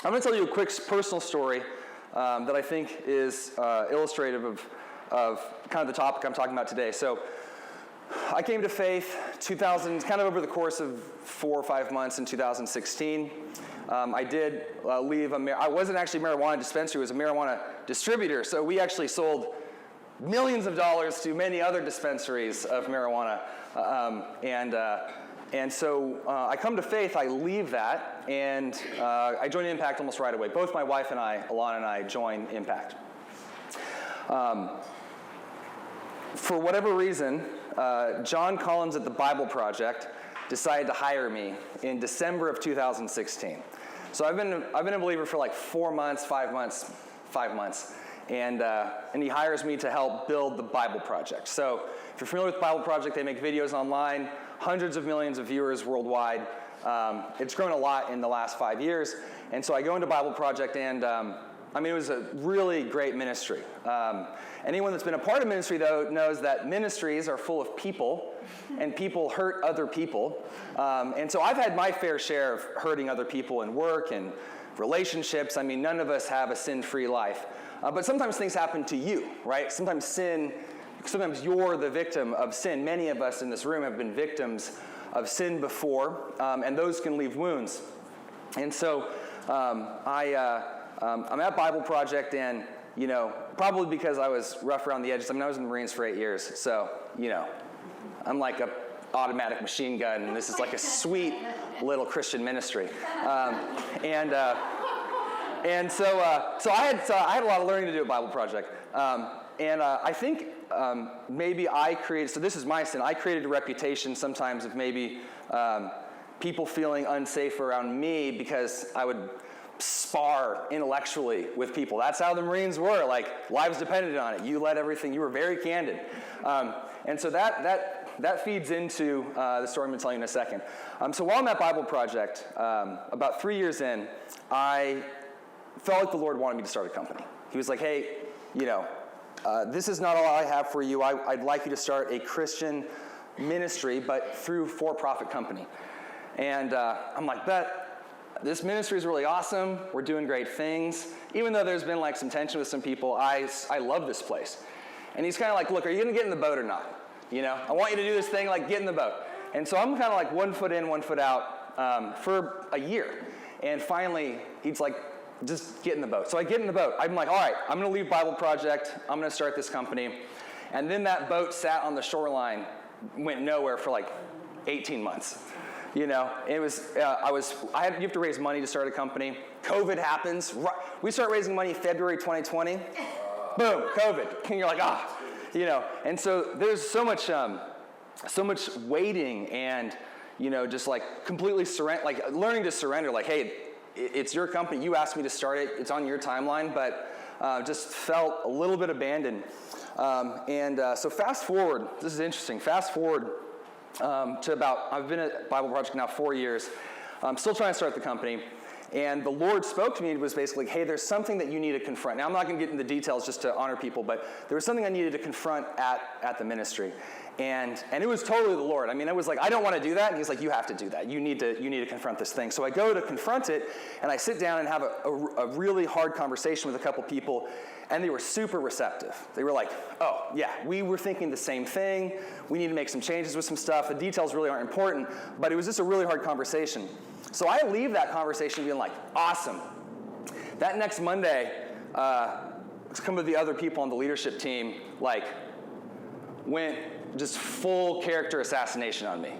I'm going to tell you a quick personal story that I think is illustrative of kind of the topic I'm talking about today. So I came to faith 2000, kind of over the course of 4 or 5 months in 2016. I did leave I wasn't actually a marijuana dispensary, it was a marijuana distributor. So we actually sold millions of dollars to many other dispensaries of marijuana. And so I come to faith, I leave that, and I join Impact almost right away. Both my wife and I, Alana and I, join Impact. For whatever reason, John Collins at the Bible Project decided to hire me in December of 2016. So I've been a believer for like 5 months, and he hires me to help build the Bible Project. So if you're familiar with the Bible Project, they make videos online, hundreds of millions of viewers worldwide. It's grown a lot in the last 5 years, and so I go into Bible Project, and it was a really great ministry. Anyone that's been a part of ministry, though, knows that ministries are full of people, and people hurt other people. And so I've had my fair share of hurting other people in work and relationships. I mean, none of us have a sin-free life. But sometimes things happen to you, right? Sometimes you're the victim of sin. Many of us in this room have been victims of sin before, and those can leave wounds. And so I'm at Bible Project, and probably because I was rough around the edges. I was in the Marines for 8 years, so I'm like a automatic machine gun, and this is like a sweet little Christian ministry. And so I had a lot of learning to do at Bible Project, and I think maybe I created. So this is my sin. I created a reputation sometimes of maybe people feeling unsafe around me because I would spar intellectually with people. That's how the Marines were. Like, lives depended on it. You let everything. You were very candid, and so that feeds into the story I'm going to tell you in a second. So while I'm at Bible Project, about 3 years in, I felt like the Lord wanted me to start a company. He was like, hey, this is not all I have for you. I'd like you to start a Christian ministry, but through for-profit company. And I'm like, this ministry is really awesome. We're doing great things. Even though there's been like some tension with some people, I love this place. And he's kind of like, look, are you going to get in the boat or not? I want you to do this thing, like get in the boat. And so I'm kind of like 1 foot in, 1 foot out for a year. And finally, he's like, just get in the boat. So I get in the boat. I'm like, all right, I'm going to leave Bible Project. I'm going to start this company. And then that boat sat on the shoreline, went nowhere for like 18 months. It was, you have to raise money to start a company. COVID happens. We start raising money February 2020. Boom, COVID. And you're like, And so there's so much waiting and, just like completely learning to surrender. Like, hey, it's your company. You asked me to start it. It's on your timeline, but just felt a little bit abandoned. So fast forward. This is interesting. Fast forward to I've been at Bible Project now 4 years. I'm still trying to start the company. And the Lord spoke to me and was basically, hey, there's something that you need to confront. Now, I'm not going to get into the details just to honor people, but there was something I needed to confront at the ministry. And it was totally the Lord. It was like, I don't want to do that. And he's like, you have to do that. You need to confront this thing. So I go to confront it, and I sit down and have a really hard conversation with a couple people, and they were super receptive. They were like, oh, yeah, we were thinking the same thing. We need to make some changes with some stuff. The details really aren't important, but it was just a really hard conversation. So I leave that conversation being like, awesome. That next Monday, some of the other people on the leadership team went just full character assassination on me.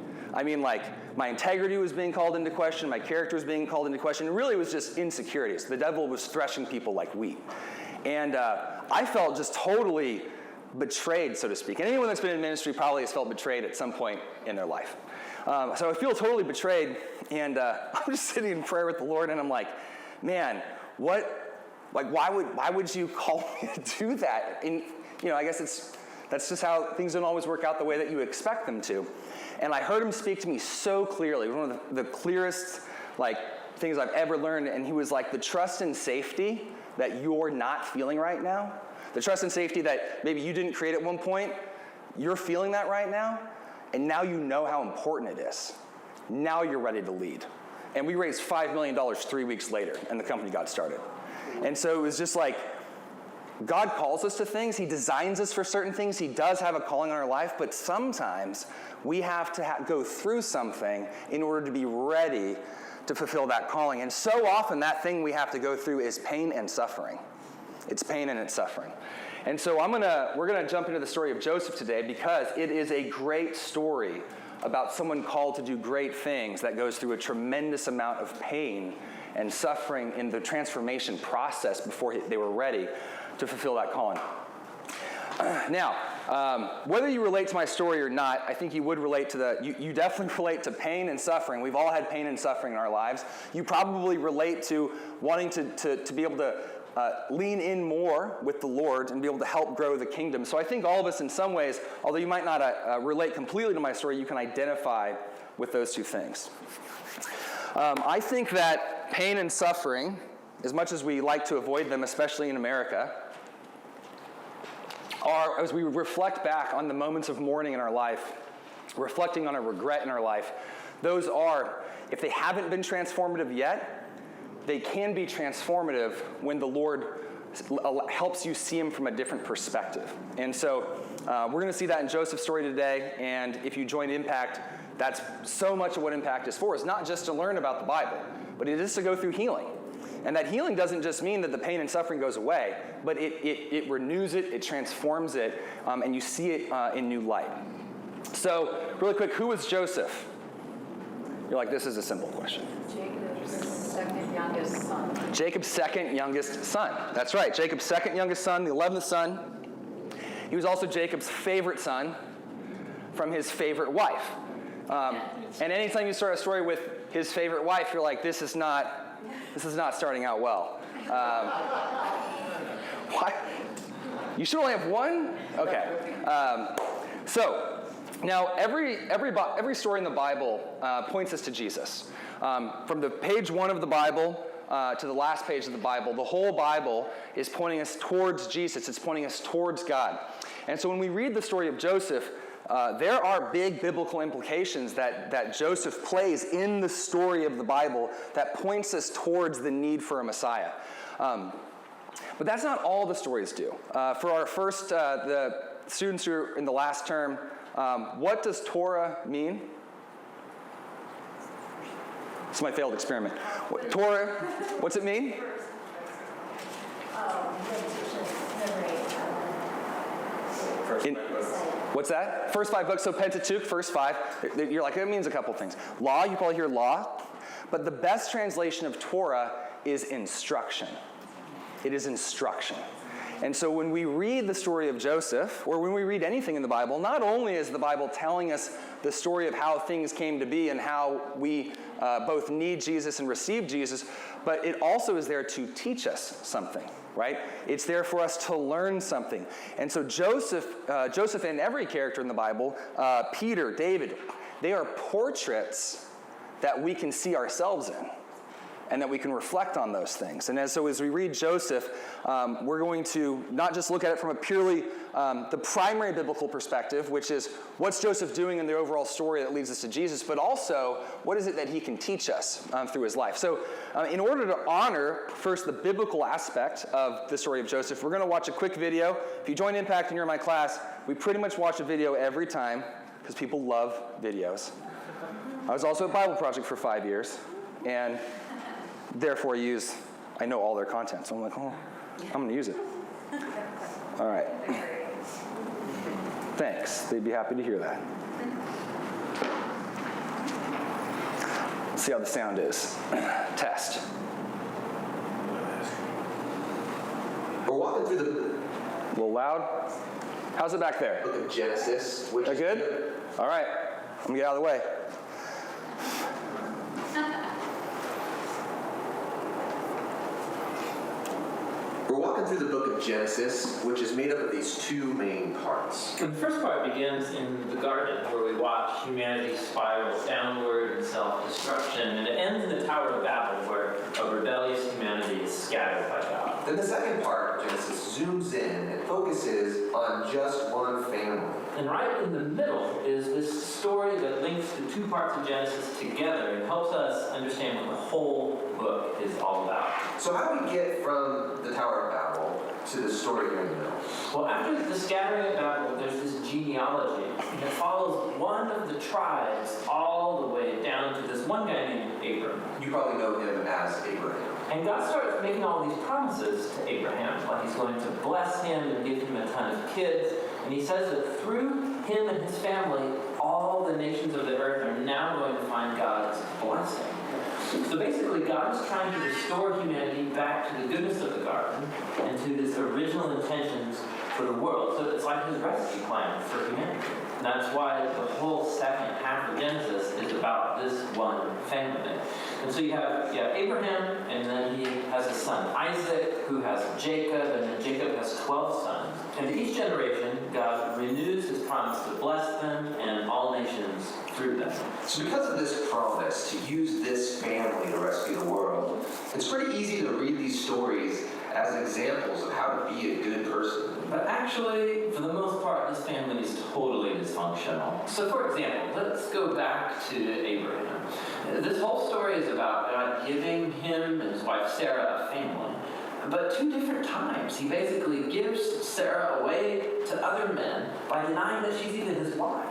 My integrity was being called into question, my character was being called into question. It really was just insecurities. The devil was threshing people like wheat. And I felt just totally betrayed, so to speak. And anyone that's been in ministry probably has felt betrayed at some point in their life. So I feel totally betrayed, and I'm just sitting in prayer with the Lord, and I'm like, man, why would you call me to do that? And I guess that's just how things don't always work out the way that you expect them to. And I heard him speak to me so clearly. It was one of the clearest things I've ever learned. And he was like, the trust and safety that you're not feeling right now, the trust and safety that maybe you didn't create at one point, you're feeling that right now, and now you know how important it is. Now you're ready to lead. And we raised $5 million 3 weeks later, and the company got started. And so it was just like, God calls us to things. He designs us for certain things. He does have a calling on our life, but sometimes we have to go through something in order to be ready to fulfill that calling. And so often that thing we have to go through is pain and suffering. It's pain and it's suffering. And so we're gonna jump into the story of Joseph today because it is a great story about someone called to do great things that goes through a tremendous amount of pain and suffering in the transformation process before they were ready to fulfill that calling. Now, whether you relate to my story or not, I think you would relate to you definitely relate to pain and suffering. We've all had pain and suffering in our lives. You probably relate to wanting to be able to lean in more with the Lord and be able to help grow the kingdom. So I think all of us in some ways, although you might not relate completely to my story, you can identify with those two things. I think that pain and suffering, as much as we like to avoid them, especially in America, are, as we reflect back on the moments of mourning in our life, reflecting on a regret in our life, those are, if they haven't been transformative yet, they can be transformative when the Lord helps you see him from a different perspective. And so we're going to see that in Joseph's story today, and if you join Impact, that's so much of what Impact is for. It's not just to learn about the Bible, but it is to go through healing. And that healing doesn't just mean that the pain and suffering goes away, but it renews it, it transforms it, and you see it in new light. So, really quick, who was Joseph? You're like, this is a simple question. Jacob's second youngest son. Jacob's second youngest son. That's right, Jacob's second youngest son, the 11th son. He was also Jacob's favorite son from his favorite wife. And anytime you start a story with his favorite wife, you're like, this is not starting out well. Why? You should only have one? Okay. So now every story in the Bible points us to Jesus. From the page 1 of the Bible to the last page of the Bible, the whole Bible is pointing us towards Jesus. It's pointing us towards God. And so when we read the story of Joseph, there are big biblical implications that Joseph plays in the story of the Bible that points us towards the need for a Messiah. But that's not all the stories do. For our first, the students who are in the last term, what does Torah mean? It's my failed experiment. Torah, what's it mean? What's that? First 5 books, so Pentateuch, first 5. You're like, it means a couple things. Law, you probably hear law. But the best translation of Torah is instruction. It is instruction. And so when we read the story of Joseph, or when we read anything in the Bible, not only is the Bible telling us the story of how things came to be and how we both need Jesus and receive Jesus, but it also is there to teach us something. Right? It's there for us to learn something. And so Joseph and every character in the Bible, Peter, David, they are portraits that we can see ourselves in and that we can reflect on those things. And so as we read Joseph, we're going to not just look at it from a purely the primary biblical perspective, which is what's Joseph doing in the overall story that leads us to Jesus, but also what is it that he can teach us through his life. So in order to honor first the biblical aspect of the story of Joseph, we're going to watch a quick video. If you join Impact and you're in my class, we pretty much watch a video every time because people love videos. I was also at Bible Project for 5 years, and therefore I know all their content. So I'm like, oh, I'm going to use it. All right. Thanks. They'd be happy to hear that. Let's see how the sound is. Test. We're walking through the A little loud. How's it back there? book of Genesis, which That is good? All right. I'm going to get out of the way. We're walking through the book of Genesis, which is made up of these 2 main parts. And the first part begins in the garden, where we watch humanity spiral downward in self-destruction, and it ends in the Tower of Babel, where a rebellious humanity is scattered by God. Then the second part of Genesis zooms in and focuses on just one family. And right in the middle is this story that links the two parts of Genesis together and helps us understand what the whole book is all about. So how do we get from the Tower of Babel to the story here in the middle? Well, after the scattering of Babel, there's this genealogy, and it follows one of the tribes all the way down to this one guy named Abram. You probably know him as Abraham. And God starts making all these promises to Abraham, like he's going to bless him and give him a ton of kids. And he says that through him and his family, all the nations of the earth are now going to find God's blessing. So basically, God is trying to restore humanity back to the goodness of the garden and to his original intentions for the world. So it's like his rescue plan for humanity. And that's why the whole second half of Genesis is about this one family. And so you have Abraham, and then he has a son Isaac, who has Jacob, and then Jacob has 12 sons. And each generation, God renews his promise to bless them and all nations through them. So because of this promise to use this family to rescue the world, it's pretty easy to read these stories as examples of how to be a good person. But actually, for the most part, this family is totally dysfunctional. So for example, let's go back to Abraham. This whole story is about God giving him and his wife Sarah a family. But 2 different times, he basically gives Sarah away to other men by denying that she's even his wife.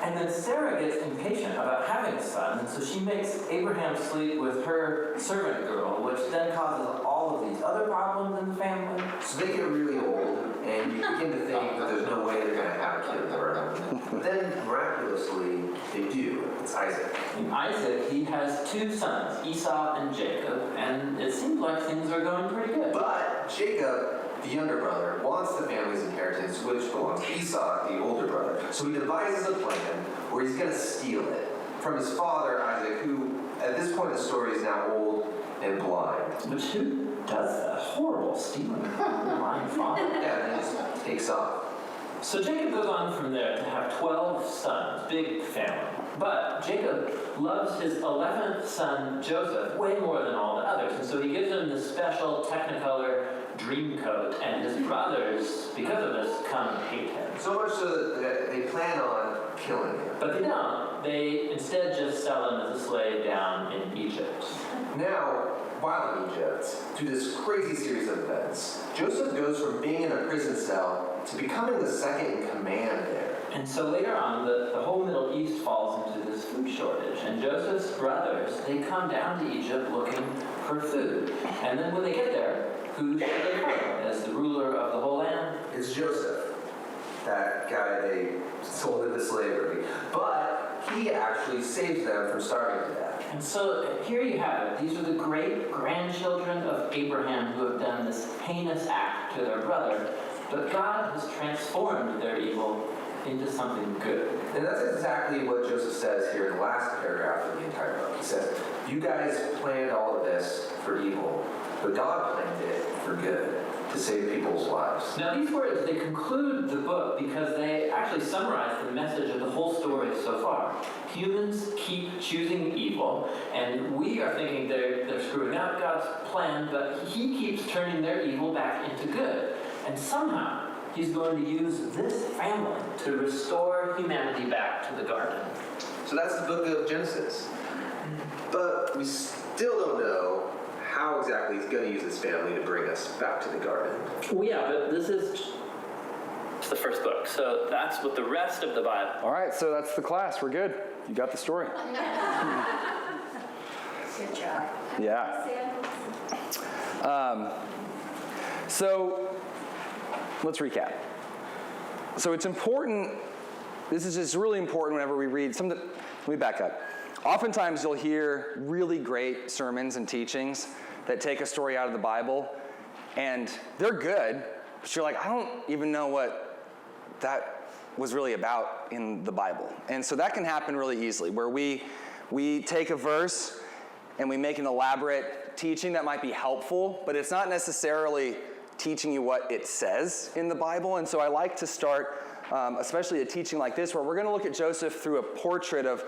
And then Sarah gets impatient about having a son, and so she makes Abraham sleep with her servant girl, which then causes all of these other problems in the family. So they get really old, and you begin to think that there's no way they're going to have a kid of their own. But then, miraculously, they do. It's Isaac. In Isaac, he has 2 sons, Esau and Jacob, and it seems like things are going pretty good. But Jacob, the younger brother, wants the family's inheritance, which belongs to Esau, the older brother. So he devises a plan where he's going to steal it from his father, Isaac, who at this point in the story is now old and blind. Which who does that? Horrible stealing from a blind father. Yeah, and he just takes off. So Jacob goes on from there to have 12 sons, big family. But Jacob loves his 11th son, Joseph, way more than all the others. And so he gives him this special Technicolor dream coat, and his brothers, because of this, come and hate him. So much so that they plan on killing him. But they don't. They instead just sell him as a slave down in Egypt. Now, while in Egypt, through this crazy series of events, Joseph goes from being in a prison cell to becoming the second in command there. And so later on, the whole Middle East falls into this food shortage. And Joseph's brothers, they come down to Egypt looking for food. And then when they get there, who should they find as the ruler of the whole land? It's Joseph, that guy they sold into slavery. But he actually saves them from starving to death. And so here you have it. These are the great-grandchildren of Abraham who have done this heinous act to their brother. But God has transformed their evil into something good. And that's exactly what Joseph says here in the last paragraph of the entire book. He says, you guys planned all of this for evil, but God planned it for good, to save people's lives. Now these words, they conclude the book because they actually summarize the message of the whole story so far. Humans keep choosing evil, and we are thinking they're screwing up God's plan, but he keeps turning their evil back into good. And somehow, he's going to use this family to restore humanity back to the garden. So that's the book of Genesis. But we still don't know how exactly he's going to use this family to bring us back to the garden. Well, yeah, but this is the first book, so that's what the rest of the Bible. All right, so that's the class. We're good. You got the story. Good job. Yeah. So let's recap. So it's important, this is just really important whenever we read let me back up. Oftentimes you'll hear really great sermons and teachings that take a story out of the Bible, and they're good, but you're like, I don't even know what that was really about in the Bible. And so that can happen really easily, where we take a verse and we make an elaborate teaching that might be helpful, but it's not necessarily teaching you what it says in the Bible. And so I like to start, especially a teaching like this, where we're going to look at Joseph through a portrait of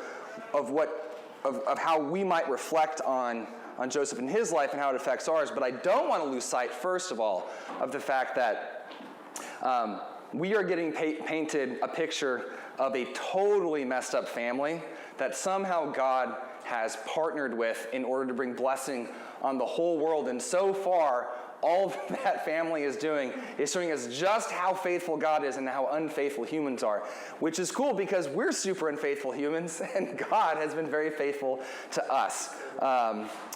how we might reflect on on Joseph and his life and how it affects ours, but I don't want to lose sight, first of all, of the fact that we are getting painted a picture of a totally messed up family that somehow God has partnered with in order to bring blessing on the whole world. And so far, all that family is doing is showing us just how faithful God is and how unfaithful humans are, which is cool because we're super unfaithful humans, and God has been very faithful to us.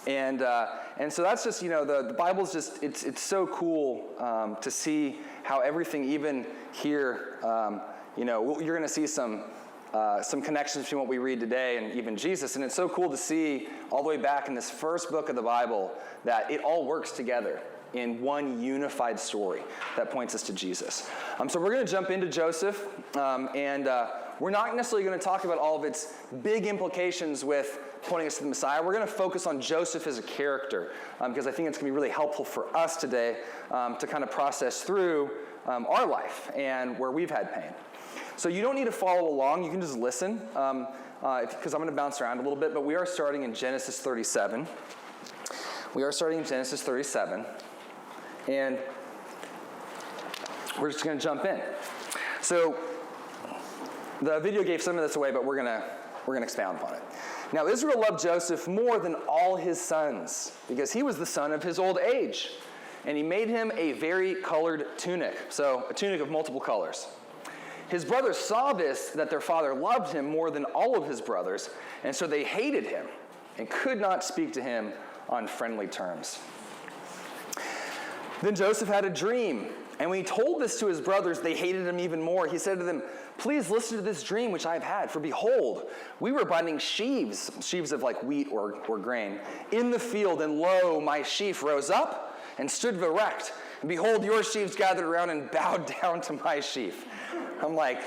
And so that's just, the Bible's just, it's so cool to see how everything, even here, you're going to see some connections between what we read today and even Jesus. And it's so cool to see all the way back in this first book of the Bible that it all works together in one unified story that points us to Jesus. So we're going to jump into Joseph, and we're not necessarily going to talk about all of its big implications with pointing us to the Messiah. We're going to focus on Joseph as a character, because I think it's going to be really helpful for us today to kind of process through our life and where we've had pain. So you don't need to follow along. You can just listen, because I'm going to bounce around a little bit, but we are starting in Genesis 37. We are starting in Genesis 37. And we're just going to jump in. So the video gave some of this away, but we're going to expound upon it. Now Israel loved Joseph more than all his sons, because he was the son of his old age. And he made him a vari-colored tunic, so a tunic of multiple colors. His brothers saw this, that their father loved him more than all of his brothers, and so they hated him and could not speak to him on friendly terms. Then Joseph had a dream, and when he told this to his brothers, they hated him even more. He said to them, "Please listen to this dream which I have had, for behold, we were binding sheaves of like wheat or grain, in the field, and lo, my sheaf rose up and stood erect, and behold, your sheaves gathered around and bowed down to my sheaf." I'm like,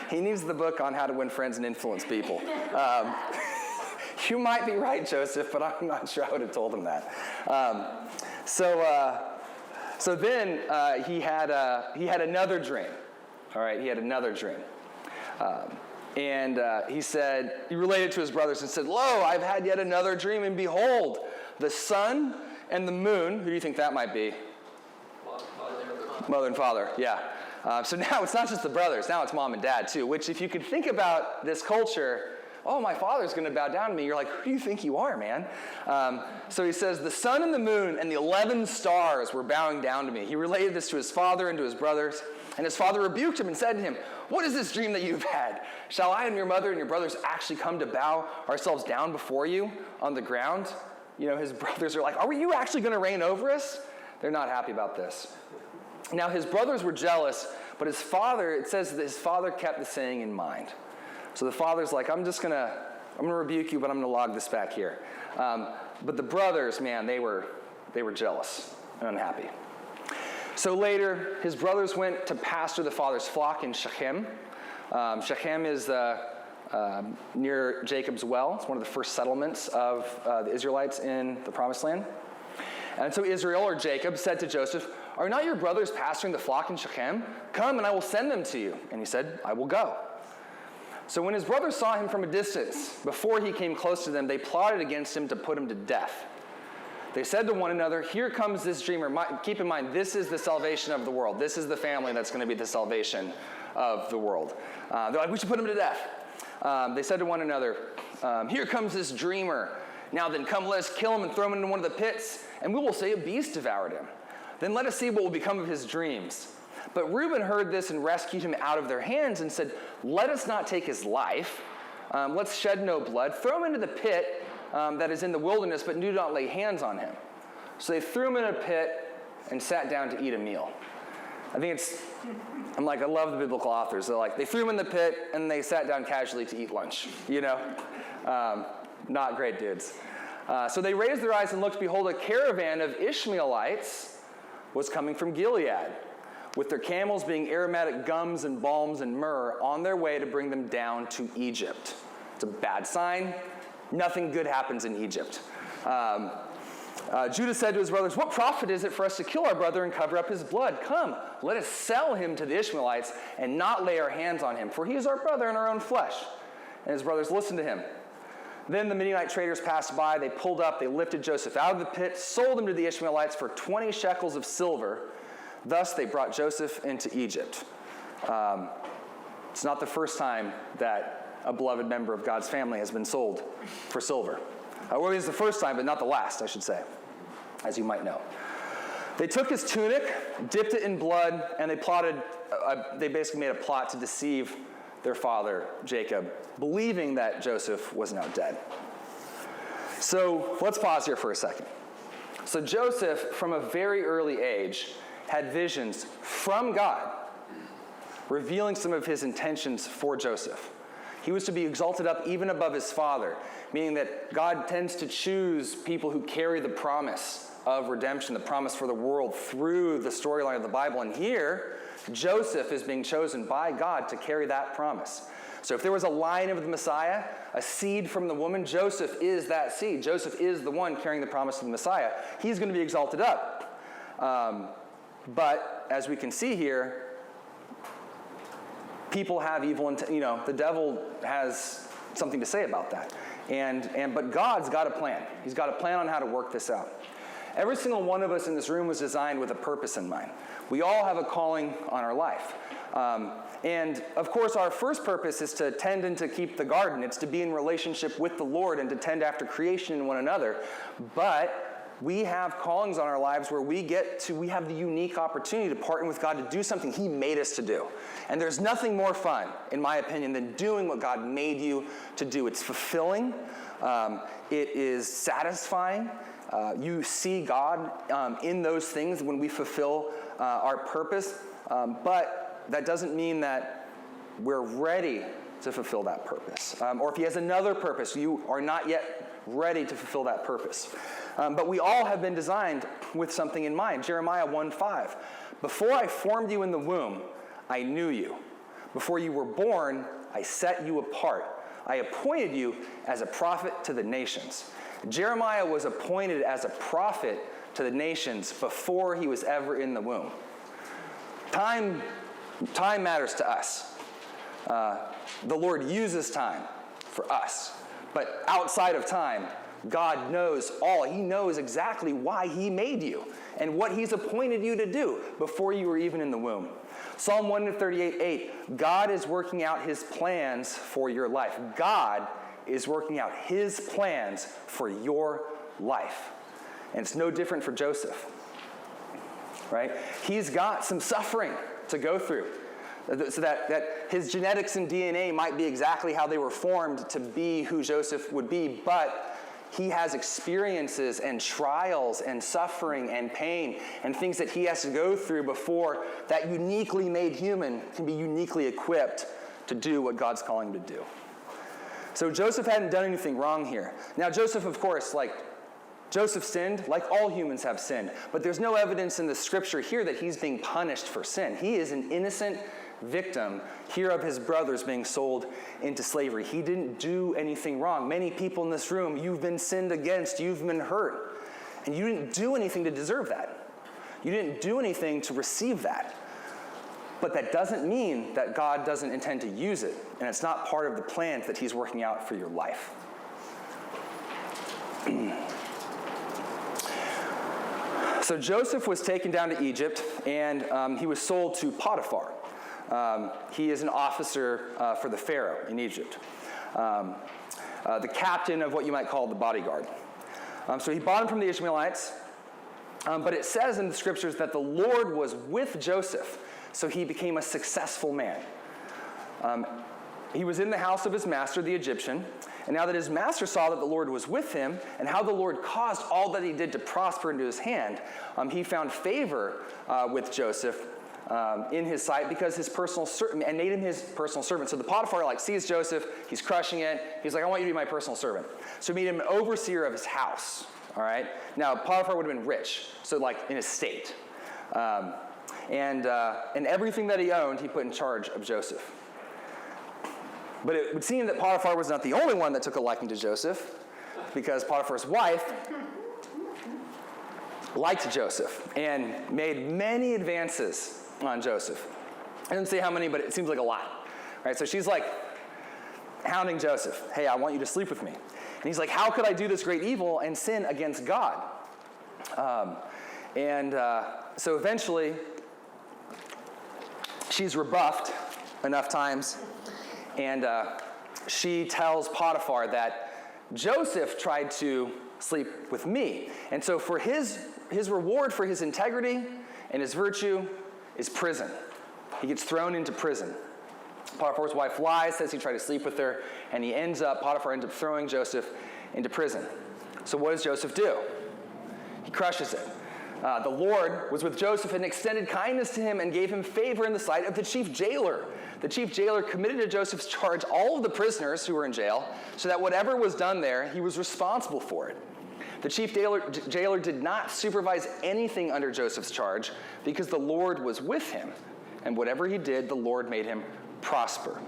he needs the book on how to win friends and influence people. You might be right, Joseph, but I'm not sure I would have told him that. So then he had another dream. All right, he had another dream. And he related to his brothers and said, "Lo, I've had yet another dream, and behold, the sun and the moon," who do you think that might be? Mother and father, yeah. So now it's not just the brothers, now it's mom and dad too, which if you could think about this culture, oh, my father's going to bow down to me. You're like, who do you think you are, man? So he says, the sun and the moon and the 11 stars were bowing down to me. He related this to his father and to his brothers. And his father rebuked him and said to him, "What is this dream that you've had? Shall I and your mother and your brothers actually come to bow ourselves down before you on the ground?" His brothers are like, "Are you actually going to reign over us?" They're not happy about this. Now his brothers were jealous, but it says that his father kept the saying in mind. So the father's like, I'm going to rebuke you, but I'm going to log this back here. But the brothers, man, they were jealous and unhappy. So later, his brothers went to pasture the father's flock in Shechem. Shechem is near Jacob's well. It's one of the first settlements of the Israelites in the Promised Land. And so Israel, or Jacob, said to Joseph, "Are not your brothers pasturing the flock in Shechem? Come, and I will send them to you." And he said, "I will go." So when his brothers saw him from a distance, before he came close to them, they plotted against him to put him to death. They said to one another, "Here comes this dreamer." Keep in mind, this is the salvation of the world. This is the family that's going to be the salvation of the world. They're like, "We should put him to death." They said to one another, "Here comes this dreamer. Now then, come, let us kill him and throw him into one of the pits, and we will say a beast devoured him. Then let us see what will become of his dreams." But Reuben heard this and rescued him out of their hands and said, "Let us not take his life. Let's shed no blood. Throw him into the pit that is in the wilderness, but do not lay hands on him." So they threw him in a pit and sat down to eat a meal. I love the biblical authors. They threw him in the pit and they sat down casually to eat lunch, Not great dudes. So they raised their eyes and looked, behold, a caravan of Ishmaelites was coming from Gilead, with their camels being aromatic gums and balms and myrrh, on their way to bring them down to Egypt. It's a bad sign. Nothing good happens in Egypt. Judah said to his brothers, "What profit is it for us to kill our brother and cover up his blood? Come, let us sell him to the Ishmaelites and not lay our hands on him, for he is our brother and our own flesh." And his brothers listened to him. Then the Midianite traders passed by. They pulled up. They lifted Joseph out of the pit, sold him to the Ishmaelites for 20 shekels of silver. Thus they brought Joseph into Egypt. It's not the first time that a beloved member of God's family has been sold for silver. Well, it was the first time, but not the last, I should say, as you might know. They took his tunic, dipped it in blood, and they basically made a plot to deceive their father, Jacob, believing that Joseph was now dead. So let's pause here for a second. So Joseph, from a very early age, had visions from God, revealing some of his intentions for Joseph. He was to be exalted up even above his father, meaning that God tends to choose people who carry the promise of redemption, the promise for the world through the storyline of the Bible. And here, Joseph is being chosen by God to carry that promise. So if there was a line of the Messiah, a seed from the woman, Joseph is that seed. Joseph is the one carrying the promise of the Messiah. He's going to be exalted up. But as we can see here, people have evil intent. The devil has something to say about that. But God's got a plan. He's got a plan on how to work this out. Every single one of us in this room was designed with a purpose in mind. We all have a calling on our life. And of course, our first purpose is to tend and to keep the garden. It's to be in relationship with the Lord and to tend after creation and one another. But we have callings on our lives where we have the unique opportunity to partner with God to do something He made us to do. And there's nothing more fun, in my opinion, than doing what God made you to do. It's fulfilling. It is satisfying. You see God in those things when we fulfill our purpose. But that doesn't mean that we're ready to fulfill that purpose. Or if He has another purpose, you are not yet ready to fulfill that purpose. But we all have been designed with something in mind. Jeremiah 1:5. Before I formed you in the womb, I knew you. Before you were born, I set you apart. I appointed you as a prophet to the nations. Jeremiah was appointed as a prophet to the nations before he was ever in the womb. Time matters to us. The Lord uses time for us. But outside of time, God knows all. He knows exactly why He made you and what He's appointed you to do before you were even in the womb. Psalm 138:8, God is working out His plans for your life. God is working out His plans for your life. And it's no different for Joseph, right? He's got some suffering to go through so that his genetics and DNA might be exactly how they were formed to be who Joseph would be, but he has experiences and trials and suffering and pain and things that he has to go through before that uniquely made human can be uniquely equipped to do what God's calling him to do. So Joseph hadn't done anything wrong here. Now Joseph, of course, Joseph sinned, like all humans have sinned, but there's no evidence in the scripture here that he's being punished for sin. He is an innocent victim here of his brothers being sold into slavery. He didn't do anything wrong. Many people in this room, you've been sinned against, you've been hurt, and you didn't do anything to deserve that. You didn't do anything to receive that. But that doesn't mean that God doesn't intend to use it, and it's not part of the plans that He's working out for your life. So Joseph was taken down to Egypt, and he was sold to Potiphar. He is an officer for the Pharaoh in Egypt, the captain of what you might call the bodyguard. So he bought him from the Ishmaelites, but it says in the scriptures that the Lord was with Joseph, so he became a successful man. He was in the house of his master, the Egyptian, and now that his master saw that the Lord was with him and how the Lord caused all that he did to prosper into his hand, he found favor with Joseph in his sight because his personal servant, and made him his personal servant. So the Potiphar sees Joseph, he's crushing it. He's like, I want you to be my personal servant. So he made him an overseer of his house. All right. Now Potiphar would have been rich, so in his state, and everything that he owned, he put in charge of Joseph. But it would seem that Potiphar was not the only one that took a liking to Joseph, because Potiphar's wife liked Joseph and made many advances on Joseph. I didn't say how many, but it seems like a lot. Right? So she's hounding Joseph. Hey, I want you to sleep with me. And he's like, how could I do this great evil and sin against God? So eventually, she's rebuffed enough times, and she tells Potiphar that Joseph tried to sleep with me. And so for his reward for his integrity and his virtue is prison. He gets thrown into prison. Potiphar's wife lies, says he tried to sleep with her, and Potiphar ends up throwing Joseph into prison. So what does Joseph do? He crushes it. The Lord was with Joseph and extended kindness to him and gave him favor in the sight of the chief jailer. The chief jailer committed to Joseph's charge all of the prisoners who were in jail, so that whatever was done there, he was responsible for it. The chief jailer did not supervise anything under Joseph's charge because the Lord was with him, and whatever he did, the Lord made him prosper.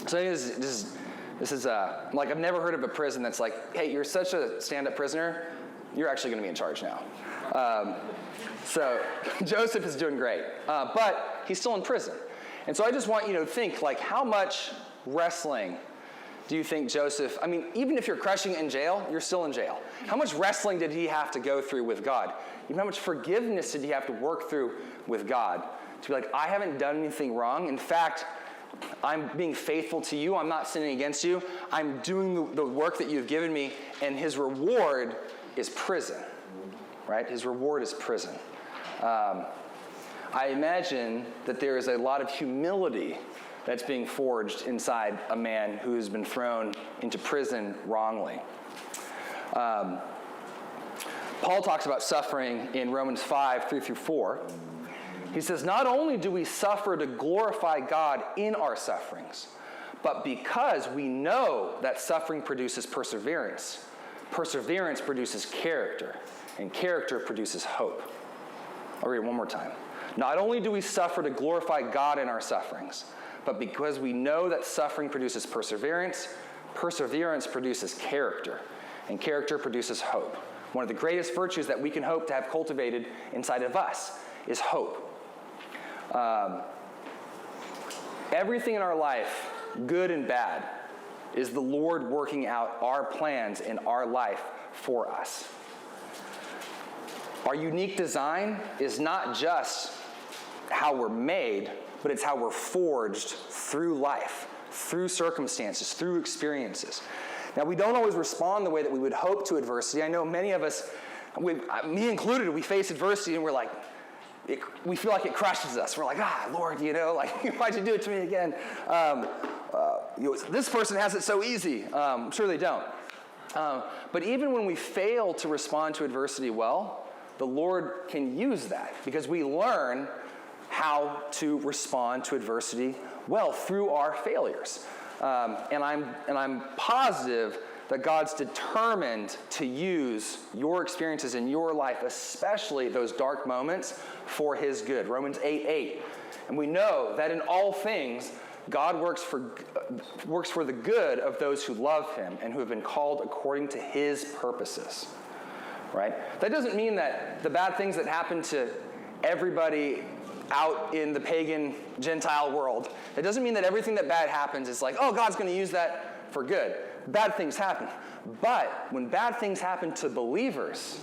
So this is like, I've never heard of a prison that's like, hey, you're such a stand-up prisoner, you're actually going to be in charge now. So Joseph is doing great, but he's still in prison. And so I just want you to think, like, how much wrestling do you think Joseph, even if you're crushing in jail, you're still in jail. How much wrestling did he have to go through with God? Even how much forgiveness did he have to work through with God? To be like, I haven't done anything wrong. In fact, I'm being faithful to you. I'm not sinning against you. I'm doing the work that you've given me, and his reward is prison, right? His reward is prison. I imagine that there is a lot of humility that's being forged inside a man who has been thrown into prison wrongly. Paul talks about suffering in Romans 5, 3-4. He says, not only do we suffer to glorify God in our sufferings, but because we know that suffering produces perseverance, perseverance produces character, and character produces hope. I'll read it one more time. Not only do we suffer to glorify God in our sufferings, but because we know that suffering produces perseverance, perseverance produces character, and character produces hope. One of the greatest virtues that we can hope to have cultivated inside of us is hope. Everything in our life, good and bad, is the Lord working out our plans in our life for us. Our unique design is not just how we're made, but it's how we're forged through life, through circumstances, through experiences. Now, we don't always respond the way that we would hope to adversity. I know many of us, me included, we face adversity and we're like, we feel like it crushes us. We're like, Lord, why'd you do it to me again? This person has it so easy. I'm sure they don't. But even when we fail to respond to adversity well, the Lord can use that because we learn how to respond to adversity well through our failures. And I'm positive that God's determined to use your experiences in your life, especially those dark moments, for his good. Romans 8:8. And we know that in all things, God works for the good of those who love him and who have been called according to his purposes. Right? That doesn't mean that the bad things that happen to everybody out in the pagan Gentile world, it doesn't mean that everything that bad happens is like, oh, God's going to use that for good. Bad things happen. But when bad things happen to believers,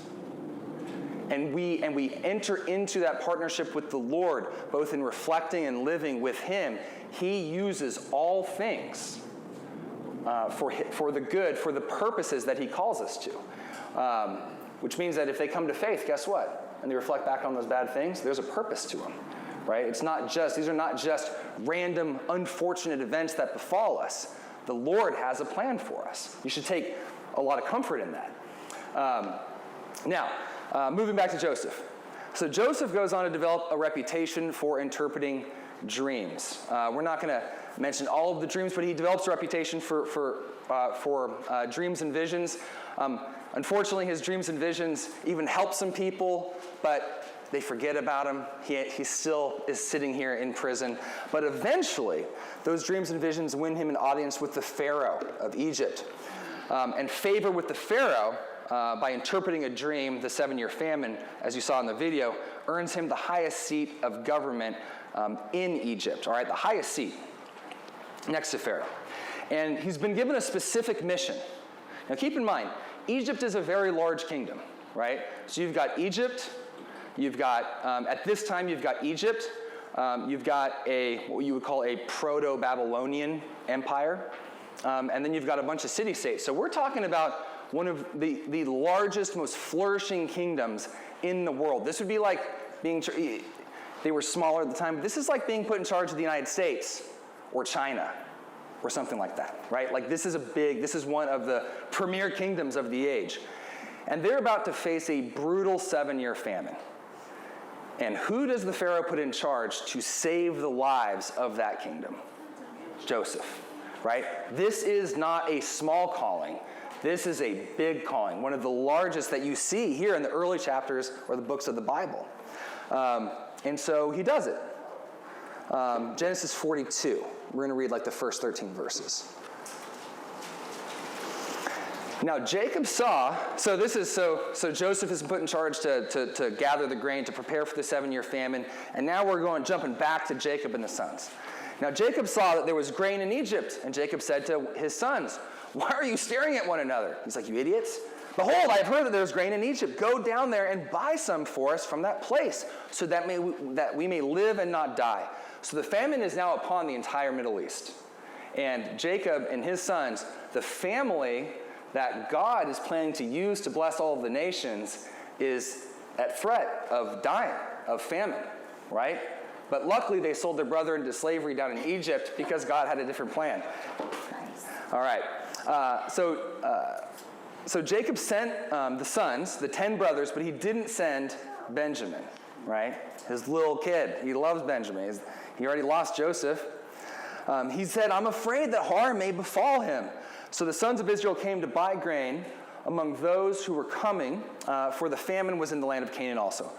and we enter into that partnership with the Lord, both in reflecting and living with him, he uses all things for the good, for the purposes that he calls us to. Which means that if they come to faith, guess what? And they reflect back on those bad things, there's a purpose to them, right? These are not just random, unfortunate events that befall us. The Lord has a plan for us. You should take a lot of comfort in that. Now, moving back to Joseph. So Joseph goes on to develop a reputation for interpreting dreams. We're not going to mention all of the dreams, but he develops a reputation for dreams and visions. Unfortunately, his dreams and visions even help some people, but they forget about him. He still is sitting here in prison. But eventually, those dreams and visions win him an audience with the Pharaoh of Egypt. And favor with the Pharaoh, by interpreting a dream, the 7-year famine, as you saw in the video, earns him the highest seat of government in Egypt. All right, the highest seat next to Pharaoh. And he's been given a specific mission. Now keep in mind, Egypt is a very large kingdom, right? So you've got Egypt, you've got, at this time you've got Egypt, you've got what you would call a proto-Babylonian empire, and then you've got a bunch of city-states. So we're talking about one of the largest, most flourishing kingdoms in the world. This would be like being, they were smaller at the time, but this is like being put in charge of the United States or China or something like that, right? Like this is one of the premier kingdoms of the age. And they're about to face a brutal 7-year famine. And who does the Pharaoh put in charge to save the lives of that kingdom? Joseph, right? This is not a small calling. This is a big calling, one of the largest that you see here in the early chapters or the books of the Bible. And so he does it. Genesis 42. We're going to read like the first 13 verses. Now Jacob saw, so Joseph is put in charge to gather the grain, to prepare for the 7-year famine, and now we're jumping back to Jacob and the sons. Now Jacob saw that there was grain in Egypt, and Jacob said to his sons, "Why are you staring at one another?" He's like, "You idiots. Behold, I have heard that there's grain in Egypt. Go down there and buy some for us from that place, so that we may live and not die." So the famine is now upon the entire Middle East. And Jacob and his sons, the family that God is planning to use to bless all of the nations, is at threat of dying, of famine, right? But luckily they sold their brother into slavery down in Egypt because God had a different plan. All right. So Jacob sent the sons, the 10 brothers, but he didn't send Benjamin, right? His little kid. He loves Benjamin. He already lost Joseph. He said, "I'm afraid that harm may befall him." So the sons of Israel came to buy grain among those who were coming, for the famine was in the land of Canaan also.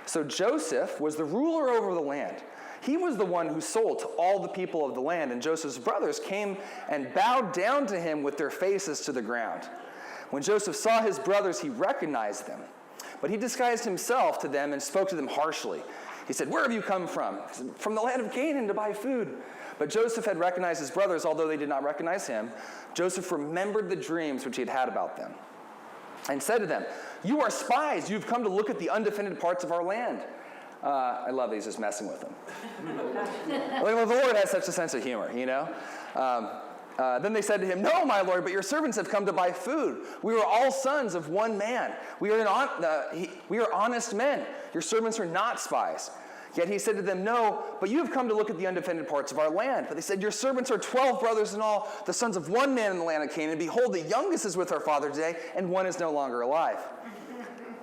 So Joseph was the ruler over the land. He was the one who sold to all the people of the land, and Joseph's brothers came and bowed down to him with their faces to the ground. When Joseph saw his brothers, he recognized them. But he disguised himself to them and spoke to them harshly. He said, "Where have you come from?" He said, "From the land of Canaan to buy food." But Joseph had recognized his brothers, although they did not recognize him. Joseph remembered the dreams which he had had about them and said to them, "You are spies. You've come to look at the undefended parts of our land." I love that he's just messing with them. The Lord has such a sense of humor, you know? Then they said to him, "No, my lord, but your servants have come to buy food. We are all sons of one man. We are honest men. Your servants are not spies." Yet he said to them, "No, but you have come to look at the undefended parts of our land." But they said, "Your servants are 12 brothers in all, the sons of one man in the land of Canaan. Behold, the youngest is with our father today, and one is no longer alive."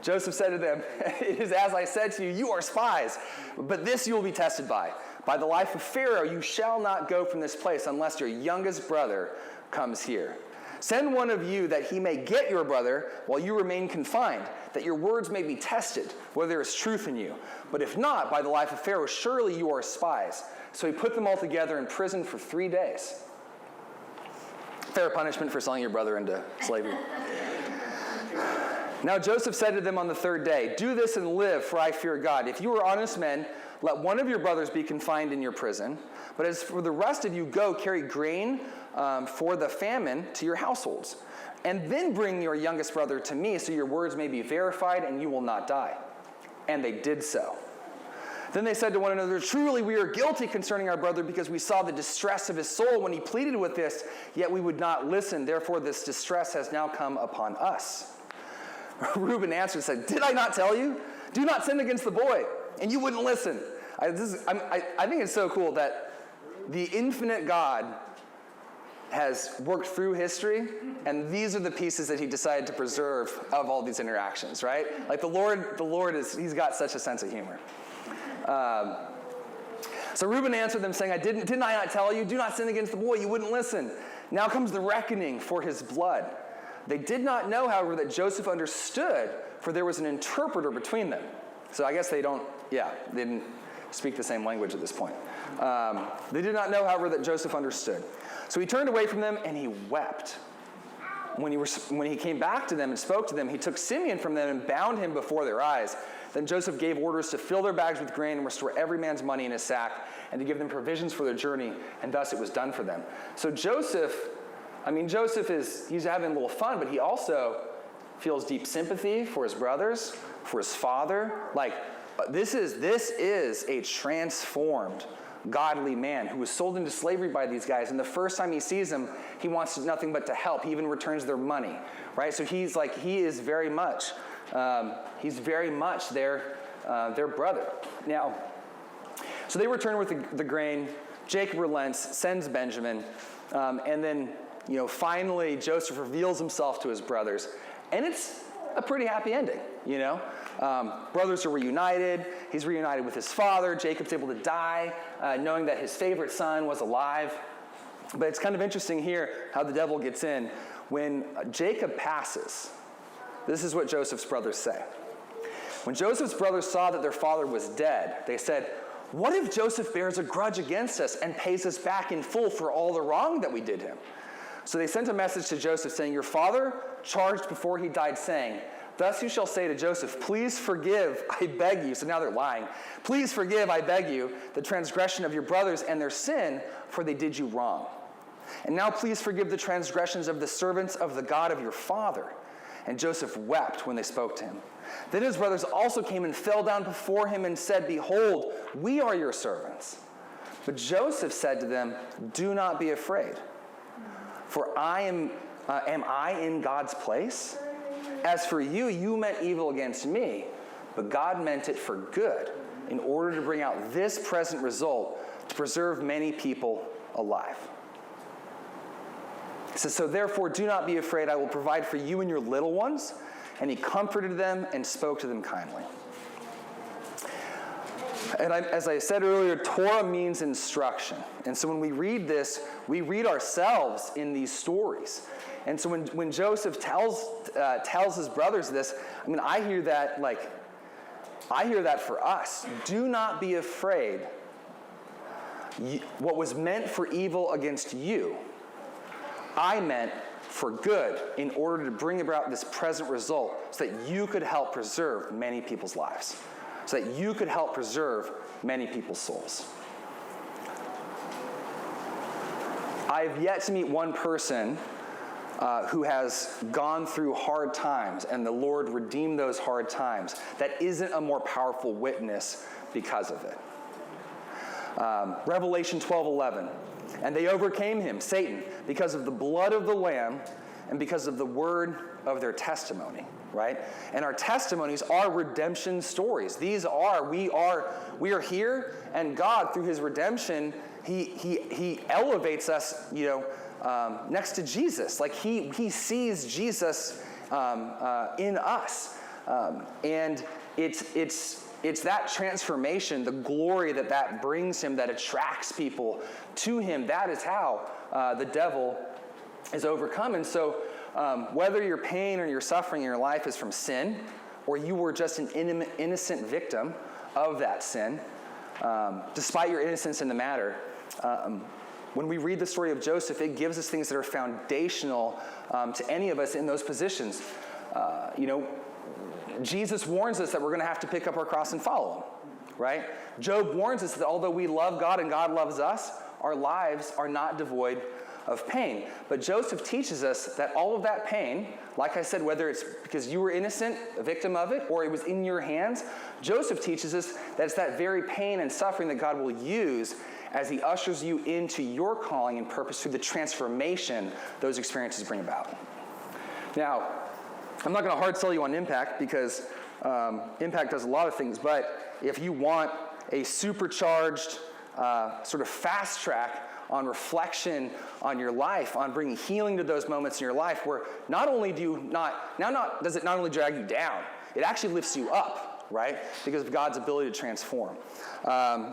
Joseph said to them, "It is as I said to you, you are spies. But this you will be tested by. By the life of Pharaoh, you shall not go from this place unless your youngest brother comes here. Send one of you that he may get your brother while you remain confined, that your words may be tested, whether there is truth in you. But if not, by the life of Pharaoh, surely you are spies." So he put them all together in prison for 3 days. Fair punishment for selling your brother into slavery. Now Joseph said to them on the 3rd day, "Do this and live, for I fear God. If you are honest men, let one of your brothers be confined in your prison. But as for the rest of you, go carry grain for the famine to your households. And then bring your youngest brother to me, so your words may be verified and you will not die." And they did so. Then they said to one another, "Truly we are guilty concerning our brother, because we saw the distress of his soul when he pleaded with us, yet we would not listen. Therefore this distress has now come upon us." Reuben answered and said, "Did I not tell you? Do not sin against the boy." And you wouldn't listen. I think it's so cool that the infinite God has worked through history, and these are the pieces that he decided to preserve of all these interactions, right? Like the Lord he's got such a sense of humor. So Reuben answered them saying, Didn't I not tell you? Do not sin against the boy. You wouldn't listen. Now comes the reckoning for his blood. They did not know, however, that Joseph understood, for there was an interpreter between them. So I guess they didn't speak the same language at this point. They did not know, however, that Joseph understood. So he turned away from them and he wept. When he came back to them and spoke to them, he took Simeon from them and bound him before their eyes. Then Joseph gave orders to fill their bags with grain and restore every man's money in his sack, and to give them provisions for their journey, and thus it was done for them. So Joseph I mean, Joseph he's having a little fun, but he also feels deep sympathy for his brothers, for his father. Like, this is a transformed, godly man who was sold into slavery by these guys. And the first time he sees them, he wants nothing but to help. He even returns their money, right? So he is very much, their brother. Now, so they return with the grain. Jacob relents, sends Benjamin, and then, finally Joseph reveals himself to his brothers, and it's a pretty happy ending, Brothers are reunited. He's reunited with his father. Jacob's able to die, knowing that his favorite son was alive. But it's kind of interesting here how the devil gets in. When Jacob passes, this is what Joseph's brothers say. When Joseph's brothers saw that their father was dead, they said, "What if Joseph bears a grudge against us and pays us back in full for all the wrong that we did him?" So they sent a message to Joseph saying, "Your father charged before he died, saying, 'Thus you shall say to Joseph, please forgive, I beg you.'" So now they're lying. "Please forgive, I beg you, the transgression of your brothers and their sin, for they did you wrong. And now please forgive the transgressions of the servants of the God of your father." And Joseph wept when they spoke to him. Then his brothers also came and fell down before him and said, "Behold, we are your servants." But Joseph said to them, "Do not be afraid, for am I in God's place? As for you, you meant evil against me, but God meant it for good, in order to bring out this present result, to preserve many people alive." He says, "So therefore, do not be afraid. I will provide for you and your little ones." And he comforted them and spoke to them kindly. And as I said earlier, Torah means instruction. And so when we read this, we read ourselves in these stories. And so when Joseph tells his brothers this, I mean, I hear that for us. Do not be afraid. What was meant for evil against you, I meant for good, in order to bring about this present result, so that you could help preserve many people's lives, so that you could help preserve many people's souls. I've yet to meet one person who has gone through hard times and the Lord redeemed those hard times that isn't a more powerful witness because of it. Revelation 12:11. "And they overcame him," Satan, "because of the blood of the Lamb and because of the word of their testimony," right? And our testimonies are redemption stories. We are here, and God, through his redemption, he elevates us, next to Jesus. Like he sees Jesus in us. And it's that transformation, the glory that brings him, that attracts people to him. That is how the devil is overcome. And so whether your pain or your suffering in your life is from sin, or you were just an innocent victim of that sin, despite your innocence in the matter, when we read the story of Joseph, it gives us things that are foundational to any of us in those positions. Jesus warns us that we're going to have to pick up our cross and follow him, right? Job warns us that although we love God and God loves us, our lives are not devoid of pain. But Joseph teaches us that all of that pain, like I said, whether it's because you were innocent, a victim of it, or it was in your hands, Joseph teaches us that it's that very pain and suffering that God will use as he ushers you into your calling and purpose through the transformation those experiences bring about. Now, I'm not going to hard sell you on Impact, because Impact does a lot of things, but if you want a supercharged sort of fast track on reflection on your life, on bringing healing to those moments in your life where not only does it not only drag you down, it actually lifts you up, right? Because of God's ability to transform.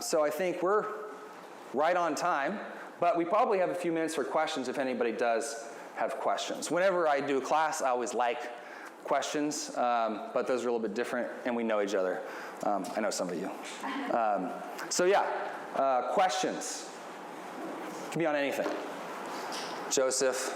So I think we're right on time, but we probably have a few minutes for questions if anybody does have questions. Whenever I do a class, I always like questions, but those are a little bit different, and we know each other. I know some of you. Questions. Can be on anything. Joseph.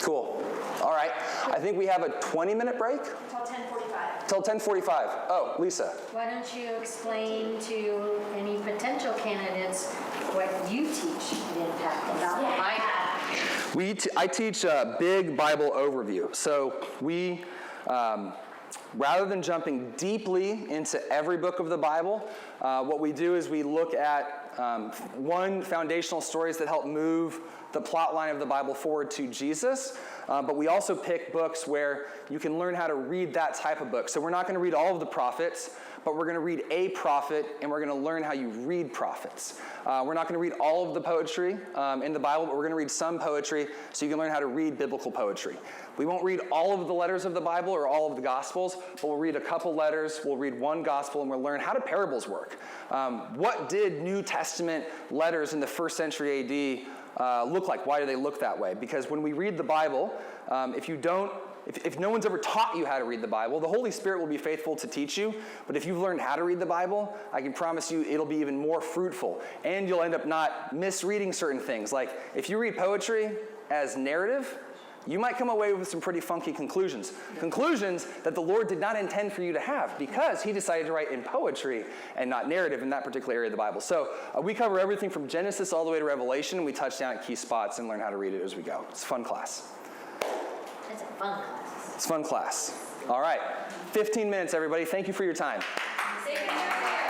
Cool. All right. I think we have a 20-minute break. Until 10:45. 10:45. Till 10:45. Oh, Lisa. Why don't you explain to any potential candidates what you teach in Impact about the Bible? I teach a big Bible overview. So we, rather than jumping deeply into every book of the Bible, what we do is we look at foundational stories that help move the plot line of the Bible forward to Jesus. But we also pick books where you can learn how to read that type of book. So we're not going to read all of the prophets, but we're going to read a prophet, and we're going to learn how you read prophets. We're not going to read all of the poetry in the Bible, but we're going to read some poetry so you can learn how to read biblical poetry. We won't read all of the letters of the Bible or all of the Gospels, but we'll read a couple letters, we'll read one Gospel, and we'll learn how do parables work. What did New Testament letters in the 1st century AD look like? Why do they look that way? Because when we read the Bible, if no one's ever taught you how to read the Bible, the Holy Spirit will be faithful to teach you. But if you've learned how to read the Bible, I can promise you it'll be even more fruitful. And you'll end up not misreading certain things. Like if you read poetry as narrative, you might come away with some pretty funky conclusions. Conclusions that the Lord did not intend for you to have because he decided to write in poetry and not narrative in that particular area of the Bible. So we cover everything from Genesis all the way to Revelation, and we touch down at key spots and learn how to read it as we go. It's a fun class. It's a fun class. It's a fun class. All right. 15 minutes, everybody. Thank you for your time. Say good night.